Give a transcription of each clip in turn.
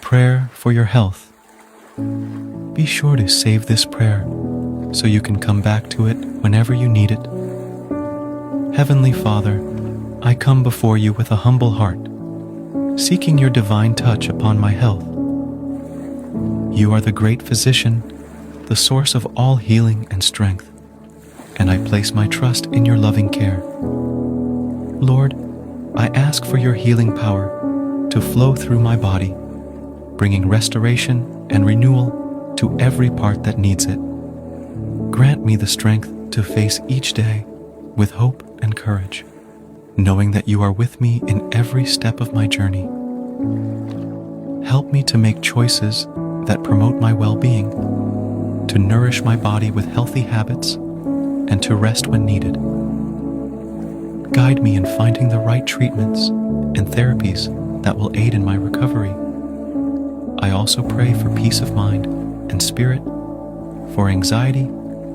Prayer for your health. Be sure to save this prayer so you can come back to it whenever you need it. Heavenly Father, I come before you with a humble heart, seeking your divine touch upon my health. You are the great physician, the source of all healing and strength, and I place my trust in your loving care. Lord, I ask for your healing power to flow through my body, bringing restoration and renewal to every part that needs it. Grant me the strength to face each day with hope and courage, knowing that you are with me in every step of my journey. Help me to make choices that promote my well-being, to nourish my body with healthy habits, and to rest when needed. Guide me in finding the right treatments and therapies that will aid in my recovery. I also pray for peace of mind and spirit, for anxiety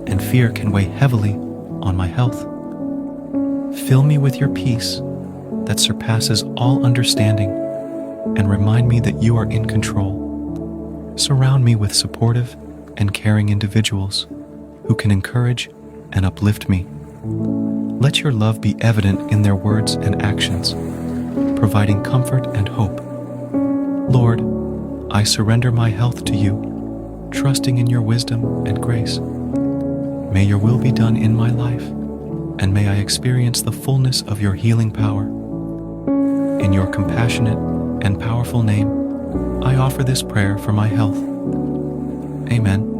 and fear can weigh heavily on my health. Fill me with your peace that surpasses all understanding and remind me that you are in control. Surround me with supportive and caring individuals who can encourage and uplift me. Let your love be evident in their words and actions, providing comfort and hope. Lord, I surrender my health to you, trusting in your wisdom and grace. May your will be done in my life, and may I experience the fullness of your healing power. In your compassionate and powerful name, I offer this prayer for my health. Amen.